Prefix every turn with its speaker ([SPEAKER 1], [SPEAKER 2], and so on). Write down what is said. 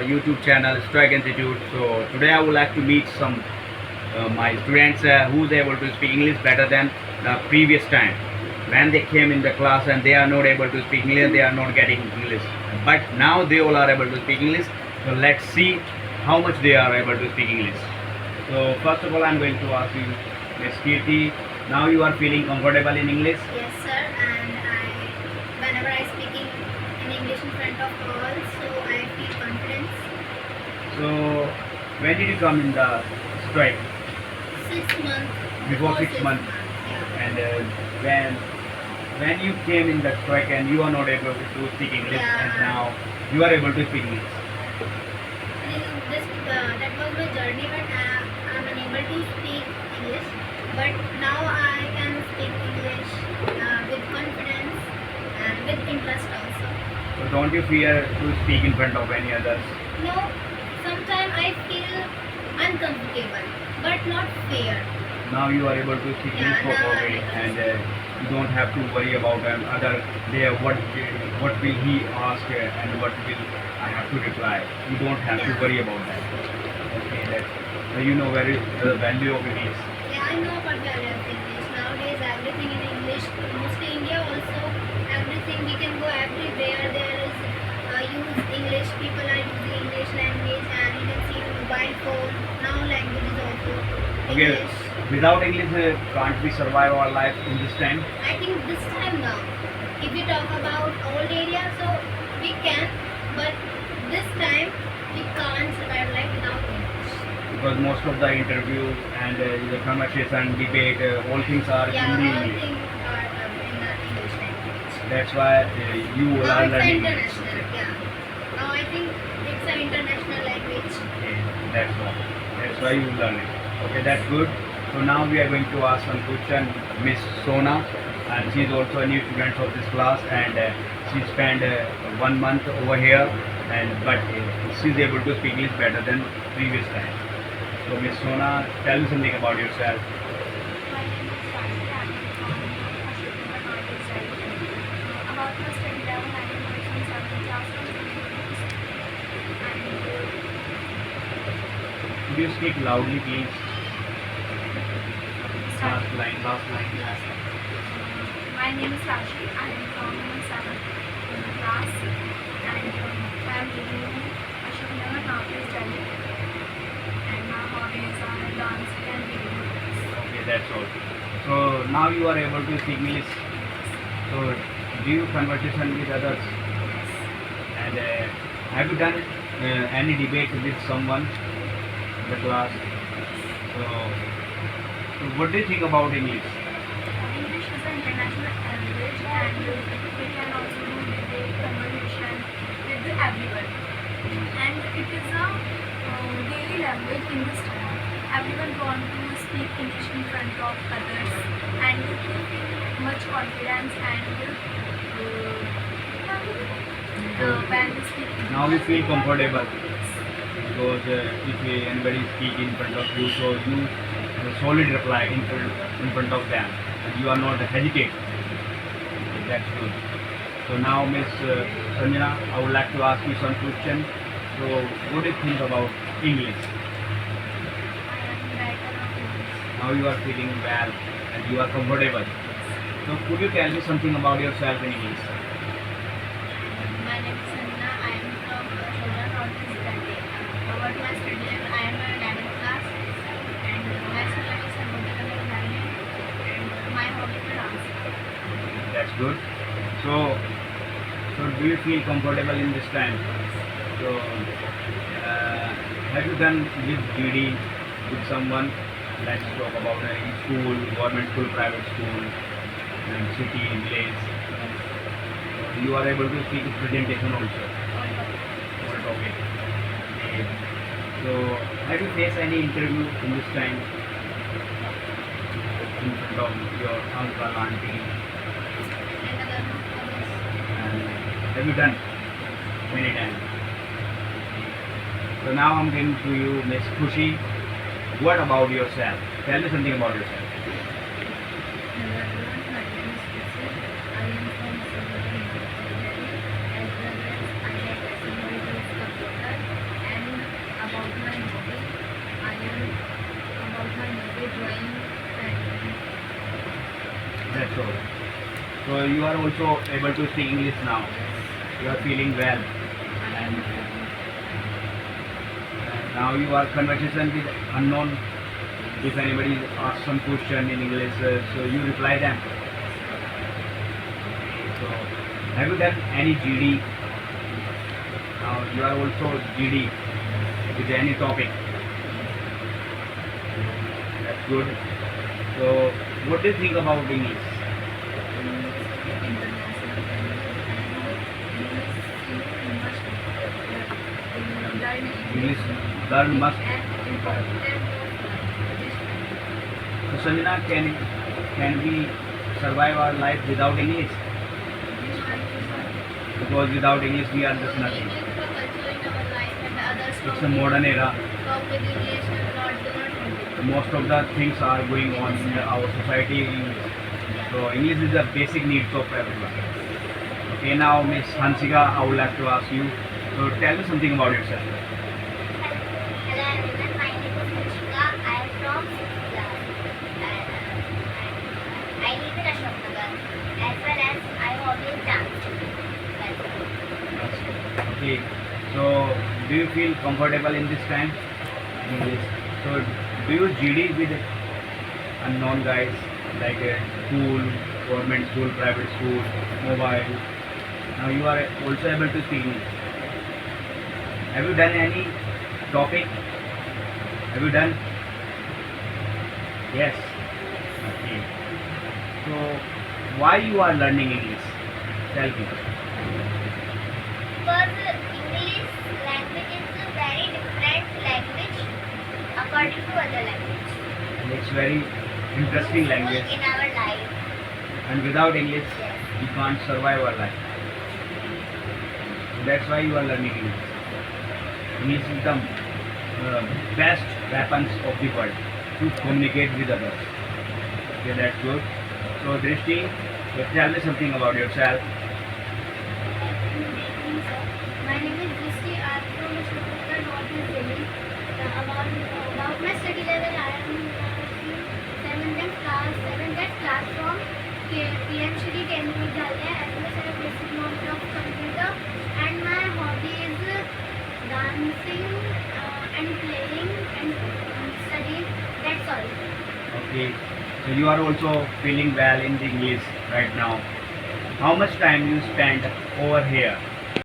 [SPEAKER 1] YouTube channel Strike Institute. So today I would like to meet some my students who's able to speak English better than the previous time. When they came in the class and they are not able to speak English, they are not getting English. But now they all are able to speak English. So let's see how much they are able to speak English. So first of all, I'm going to ask you, Miss Kirti. Now you are feeling comfortable in English.
[SPEAKER 2] Yes, sir. And whenever I speak in English in front of all, so I feel confidence.
[SPEAKER 1] So when did you come in the strike?
[SPEAKER 2] 6 months.
[SPEAKER 1] Before 6 months.
[SPEAKER 2] Yeah.
[SPEAKER 1] And when you came in the strike and you are not able to speak English,
[SPEAKER 2] Yeah.
[SPEAKER 1] and now you are able to speak English.
[SPEAKER 2] That was my journey, but I'm unable to speak English. But now I can speak English with confidence and with interest also.
[SPEAKER 1] So don't you fear to speak in front of any others?
[SPEAKER 2] No, sometimes I feel uncomfortable, but not fear.
[SPEAKER 1] Now you are able to speak
[SPEAKER 2] Yeah,
[SPEAKER 1] English
[SPEAKER 2] now I'm
[SPEAKER 1] properly,
[SPEAKER 2] able to
[SPEAKER 1] and you don't have to worry about other there. What will he ask and what will I have to reply? You don't have to
[SPEAKER 2] Yeah.
[SPEAKER 1] worry about that. Okay, that so you know where is the value of English.
[SPEAKER 2] Yeah, I know about value of English. Nowadays, everything in English. Mostly India also, everything we can go everywhere. There is use English. People are using English language, and you can see mobile phone. Now language is also
[SPEAKER 1] Okay,
[SPEAKER 2] English.
[SPEAKER 1] without English, can't we survive our life in this time?
[SPEAKER 2] I think this time now, if we talk about old area, so we can, but this time we can't survive life without English.
[SPEAKER 1] Because most of the interview and the conversation, debate, all things are
[SPEAKER 2] Yeah,
[SPEAKER 1] in the
[SPEAKER 2] all
[SPEAKER 1] English.
[SPEAKER 2] things are in the English language.
[SPEAKER 1] That's why you all
[SPEAKER 2] Now
[SPEAKER 1] are
[SPEAKER 2] it's an
[SPEAKER 1] learning
[SPEAKER 2] international,
[SPEAKER 1] English.
[SPEAKER 2] yeah. Now I think it's an international language.
[SPEAKER 1] Okay, that's all. That's why you learn it. Okay, that's good. So now we are going to ask one question, Miss Sona, and she is also a new student of this class, and she spent 1 month over here, and but she is able to speak English better than previous time. So Miss Sona, tell me something about yourself.
[SPEAKER 3] My name is Rashmi. I am from Ashoknagar Northeast side. About my study level, I am from 7th class from
[SPEAKER 1] Could you speak loudly, please?
[SPEAKER 3] Start.
[SPEAKER 1] Last line.
[SPEAKER 3] My name is Rashi. I am from 7th class and I am living in Ashoknagar Northeast Delhi. And my hobbies are dancing and reading books.
[SPEAKER 1] Okay, that's all. So now you are able to speak English. So do you conversation with others? And have you done any debate with someone in the class? So what do you think about English?
[SPEAKER 3] English is an international language and we can also do debate conversation with everyone. And it is a daily language in this time. Everyone want to speak English in front of others and you feel much confidence and when you speak English.
[SPEAKER 1] Now you feel comfortable because if anybody speak in front of you, so you solid reply in front of them, and you are not hesitate. Okay, that's good. So now, Miss Sanjana, I would like to ask you some question. So, what do you think about English?
[SPEAKER 3] I am better of English.
[SPEAKER 1] Now you are feeling well and you are comfortable. So, could you tell me something about yourself in English?
[SPEAKER 2] My name is Sanjana. I am from Ashoknagar Northeast Delhi. About my study level, I am a 11th class, and my school is Samudra Valley, and my hobby is dance.
[SPEAKER 1] That's good. So, do you feel comfortable in this time? So, have you done with GD with someone? Let's talk about in school, government school, private school, and city, village. You are able to speak presentation also. All topic. Okay. So, have you faced any interview in this time in front of your uncle, auntie?
[SPEAKER 2] And other hobbies.
[SPEAKER 1] And have you done many times? So now I'm getting to you, Miss Khushi. What about yourself? Tell me something about yourself.
[SPEAKER 2] Hello everyone, my name is Kushi. I am from Samudra Valley, as well as I have computer
[SPEAKER 1] So you are also able to speak English now. You are feeling well, and now you are conversation with unknown. If anybody asks some question in English, so you reply them. So have you done any GD? Now you are also GD with any topic. That's good. So what do you think about English? English learn must. So Sanjana, can we survive our life without English? Because without English we are just nothing.
[SPEAKER 2] English is a culture in our life and others
[SPEAKER 1] It's a modern era.
[SPEAKER 2] talk with English and not do not understand.
[SPEAKER 1] Most of the things are going on in our society in English. So English is a basic needs of everyone. Okay, now Miss Hansika, I would like to ask you. So tell me something about yourself.
[SPEAKER 2] Hello everyone, my name is Hanshika. I am from 6th class. I live in Ashoknagar as well as I always dance. That's all.
[SPEAKER 1] Okay, so do you feel comfortable in this time? English. So do you GD with unknown guys like school, government school, private school, mobile? Now you are also able to speak English. Have you done any topic? Have you done? Yes. Okay. So why you are learning English? Tell me.
[SPEAKER 2] Because English language is a very different language according to other language.
[SPEAKER 1] And it's very interesting
[SPEAKER 2] Useful
[SPEAKER 1] language.
[SPEAKER 2] in our life.
[SPEAKER 1] And without English,
[SPEAKER 2] Yes.
[SPEAKER 1] you can't survive our life. So that's why you are learning English. English is the best weapons of the world to communicate with others. Okay, that's good. So Drishti, so tell me something about yourself.
[SPEAKER 2] My name is Drishti. I am from Ashoknagar, Northeast Delhi. About my study level, I am in 7th class from PM Shri Kendra Vidyalaya as well as I have basic knowledge of computer, and my hobby is dancing and playing and studying. That's all.
[SPEAKER 1] Okay, so you are also feeling well in the English right now. How much time you spend over here?